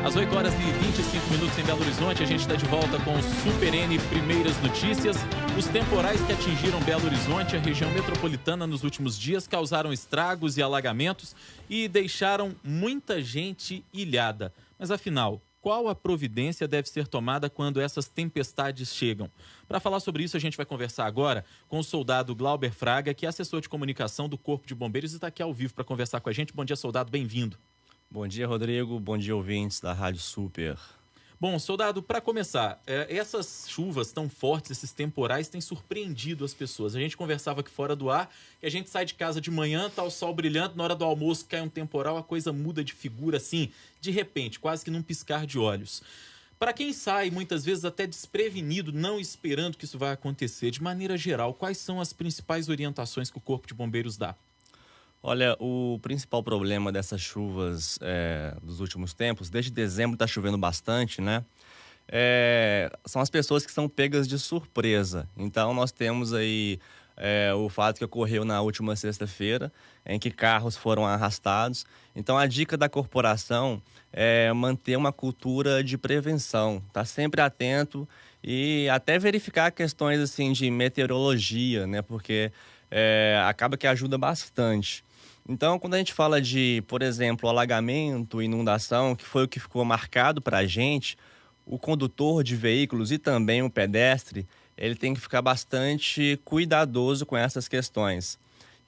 Às 8 horas e 25 minutos em Belo Horizonte, a gente está de volta com o Super N Primeiras Notícias. Os temporais que atingiram Belo Horizonte e a região metropolitana nos últimos dias causaram estragos e alagamentos e deixaram muita gente ilhada. Mas afinal, qual a providência deve ser tomada quando essas tempestades chegam? Para falar sobre isso, a gente vai conversar agora com o soldado Glauber Fraga, que é assessor de comunicação do Corpo de Bombeiros e está aqui ao vivo para conversar com a gente. Bom dia, soldado, bem-vindo. Bom dia, Rodrigo. Bom dia, ouvintes da Rádio Super. Bom, soldado, para começar, essas chuvas tão fortes, esses temporais, têm surpreendido as pessoas. A gente conversava aqui fora do ar, que a gente sai de casa de manhã, tá o sol brilhando, na hora do almoço cai um temporal, a coisa muda de figura assim, de repente, quase que num piscar de olhos. Para quem sai, muitas vezes até desprevenido, não esperando que isso vai acontecer, de maneira geral, quais são as principais orientações que o Corpo de Bombeiros dá? Olha, o principal problema dessas chuvas dos últimos tempos, desde dezembro está chovendo bastante, né? São as pessoas que são pegas de surpresa. Então, nós temos aí o fato que ocorreu na última sexta-feira, em que carros foram arrastados. Então, a dica da corporação é manter uma cultura de prevenção, tá sempre atento e até verificar questões assim de meteorologia, né? Porque acaba que ajuda bastante. Então, quando a gente fala de, por exemplo, alagamento, inundação, que foi o que ficou marcado para a gente, o condutor de veículos e também o pedestre, ele tem que ficar bastante cuidadoso com essas questões.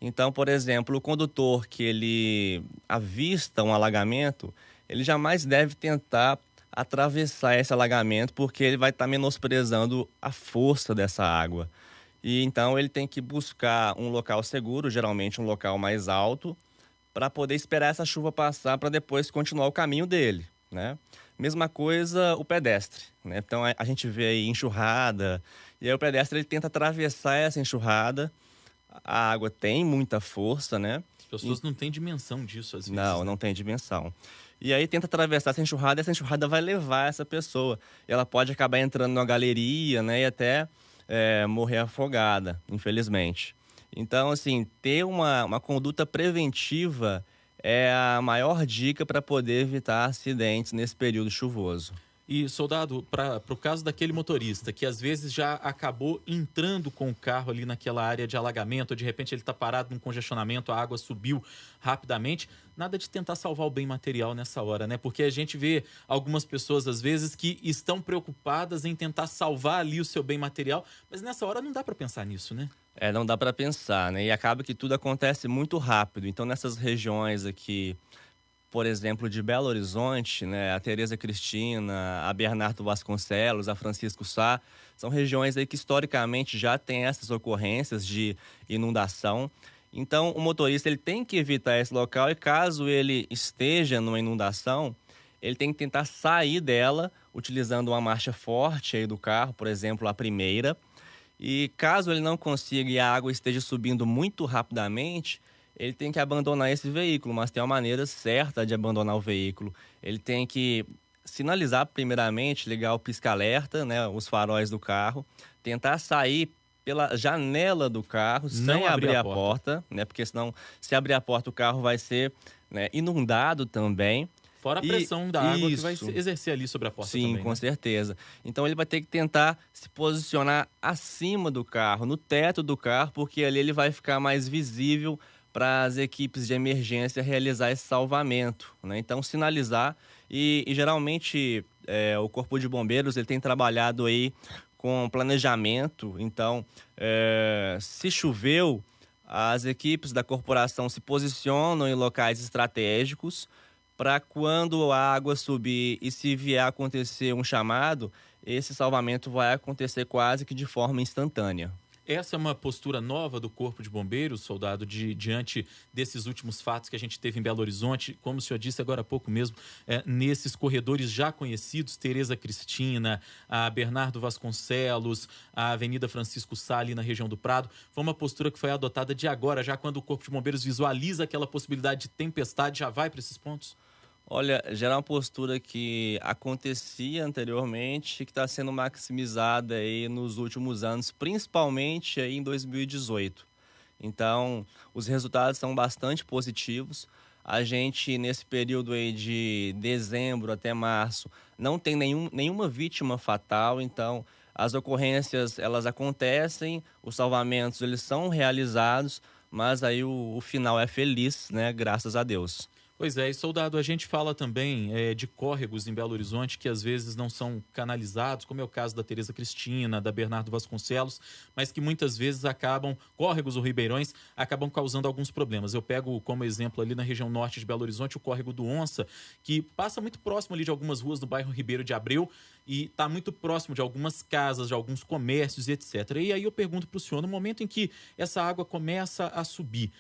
Então, por exemplo, o condutor que ele avista um alagamento, ele jamais deve tentar atravessar esse alagamento, porque ele vai estar menosprezando a força dessa água. E então ele tem que buscar um local seguro, geralmente um local mais alto, para poder esperar essa chuva passar para depois continuar o caminho dele, né? Mesma coisa o pedestre, né? Então a gente vê aí enxurrada, e aí o pedestre ele tenta atravessar essa enxurrada, a água tem muita força, né? As pessoas não têm dimensão disso às vezes. Não tem dimensão. E aí tenta atravessar essa enxurrada vai levar essa pessoa. E ela pode acabar entrando numa galeria, né? E até morrer afogada, infelizmente. Então, assim, ter uma conduta preventiva é a maior dica para poder evitar acidentes nesse período chuvoso. E, soldado, para o caso daquele motorista que às vezes já acabou entrando com o carro ali naquela área de alagamento, ou de repente ele está parado num congestionamento, a água subiu rapidamente, nada de tentar salvar o bem material nessa hora, né? Porque a gente vê algumas pessoas, às vezes, que estão preocupadas em tentar salvar ali o seu bem material, mas nessa hora não dá para pensar nisso, né? Não dá para pensar, né? E acaba que tudo acontece muito rápido. Então, nessas regiões aqui, por exemplo, de Belo Horizonte, né, a Tereza Cristina, a Bernardo Vasconcelos, a Francisco Sá, são regiões aí que historicamente já tem essas ocorrências de inundação. Então, o motorista ele tem que evitar esse local e caso ele esteja numa inundação, ele tem que tentar sair dela utilizando uma marcha forte aí do carro, por exemplo, a primeira. E caso ele não consiga e a água esteja subindo muito rapidamente, ele tem que abandonar esse veículo, mas tem uma maneira certa de abandonar o veículo. Ele tem que sinalizar primeiramente, ligar o pisca-alerta, né, os faróis do carro, tentar sair pela janela do carro sem abrir a porta, né, porque senão, se abrir a porta, o carro vai ser, né, inundado também. Fora a pressão da água que vai exercer ali sobre a porta também, né? Sim, com certeza. Então ele vai ter que tentar se posicionar acima do carro, no teto do carro, porque ali ele vai ficar mais visível para as equipes de emergência realizar esse salvamento, né? Então, sinalizar e geralmente o Corpo de Bombeiros ele tem trabalhado aí com planejamento. Então, se choveu, as equipes da corporação se posicionam em locais estratégicos para quando a água subir e se vier a acontecer um chamado, esse salvamento vai acontecer quase que de forma instantânea. Essa é uma postura nova do Corpo de Bombeiros, soldado, diante desses últimos fatos que a gente teve em Belo Horizonte, como o senhor disse agora há pouco mesmo, nesses corredores já conhecidos, Tereza Cristina, a Bernardo Vasconcelos, a Avenida Francisco Sá, ali na região do Prado. Foi uma postura que foi adotada de agora, já quando o Corpo de Bombeiros visualiza aquela possibilidade de tempestade, já vai para esses pontos? Olha, já era uma postura que acontecia anteriormente e que está sendo maximizada aí nos últimos anos, principalmente aí em 2018. Então, os resultados são bastante positivos. A gente, nesse período aí de dezembro até março, não tem nenhuma vítima fatal, então as ocorrências elas acontecem, os salvamentos eles são realizados, mas aí o final é feliz, né? Graças a Deus. Pois é, e soldado, a gente fala também de córregos em Belo Horizonte que às vezes não são canalizados, como é o caso da Tereza Cristina, da Bernardo Vasconcelos, mas que muitas vezes córregos ou ribeirões, acabam causando alguns problemas. Eu pego como exemplo ali na região norte de Belo Horizonte o córrego do Onça, que passa muito próximo ali de algumas ruas do bairro Ribeiro de Abreu e está muito próximo de algumas casas, de alguns comércios e etc. E aí eu pergunto para o senhor, no momento em que essa água começa a subir,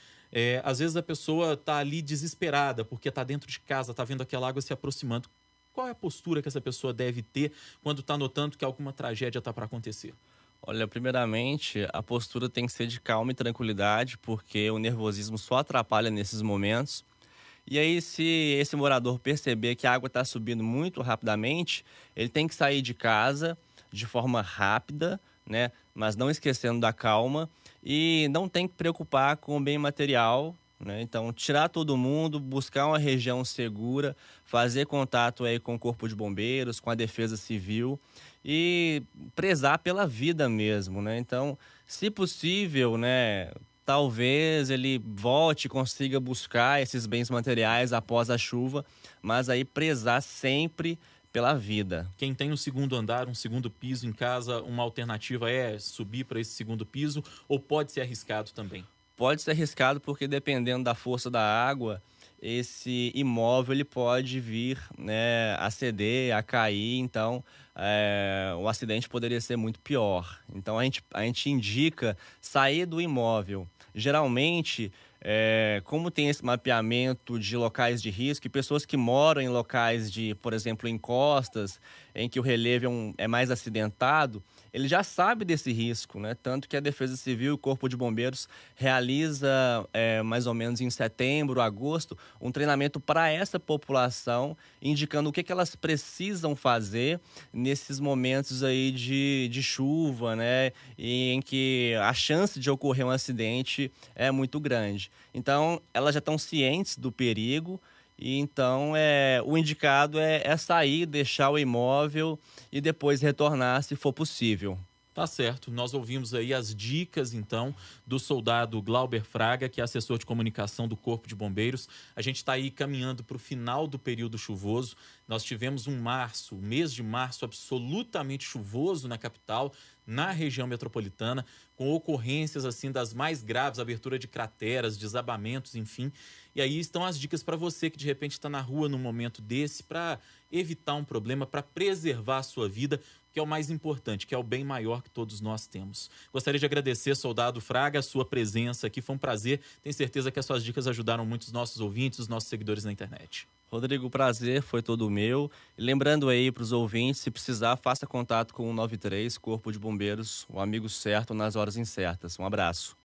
às vezes a pessoa está ali desesperada porque está dentro de casa, está vendo aquela água se aproximando. Qual é a postura que essa pessoa deve ter quando está notando que alguma tragédia está para acontecer? Olha, primeiramente, a postura tem que ser de calma e tranquilidade, porque o nervosismo só atrapalha nesses momentos. E aí, se esse morador perceber que a água está subindo muito rapidamente, ele tem que sair de casa de forma rápida, né? Mas não esquecendo da calma. E não tem que preocupar com o bem material, né? Então, tirar todo mundo, buscar uma região segura, fazer contato aí com o Corpo de Bombeiros, com a Defesa Civil e prezar pela vida mesmo, né? Então, se possível, né? Talvez ele volte e consiga buscar esses bens materiais após a chuva, mas aí prezar sempre pela vida. Quem tem um segundo andar, um segundo piso em casa, uma alternativa é subir para esse segundo piso ou pode ser arriscado também? Pode ser arriscado porque dependendo da força da água, esse imóvel ele pode vir, né, a ceder, a cair, então o acidente poderia ser muito pior. Então a gente indica sair do imóvel. Geralmente, como tem esse mapeamento de locais de risco e pessoas que moram em locais de, por exemplo, encostas, em que o relevo é mais acidentado, ele já sabe desse risco, né? Tanto que a Defesa Civil e o Corpo de Bombeiros realiza, mais ou menos em setembro, agosto, um treinamento para essa população, indicando o que elas precisam fazer nesses momentos aí de chuva, né? E em que a chance de ocorrer um acidente é muito grande. Então, elas já estão cientes do perigo. E então, o indicado é sair, deixar o imóvel e depois retornar se for possível. Tá certo. Nós ouvimos aí as dicas, então, do soldado Glauber Fraga, que é assessor de comunicação do Corpo de Bombeiros. A gente está aí caminhando para o final do período chuvoso. Nós tivemos um mês de março absolutamente chuvoso na capital, na região metropolitana, com ocorrências assim das mais graves, abertura de crateras, desabamentos, enfim. E aí estão as dicas para você que de repente está na rua num momento desse, para evitar um problema, para preservar a sua vida, que é o mais importante, que é o bem maior que todos nós temos. Gostaria de agradecer, soldado Fraga, a sua presença aqui. Foi um prazer. Tenho certeza que as suas dicas ajudaram muitos nossos ouvintes, os nossos seguidores na internet. Rodrigo, o prazer foi todo meu. E lembrando aí para os ouvintes, se precisar, faça contato com o 93, Corpo de Bombeiros, o amigo certo nas horas incertas. Um abraço.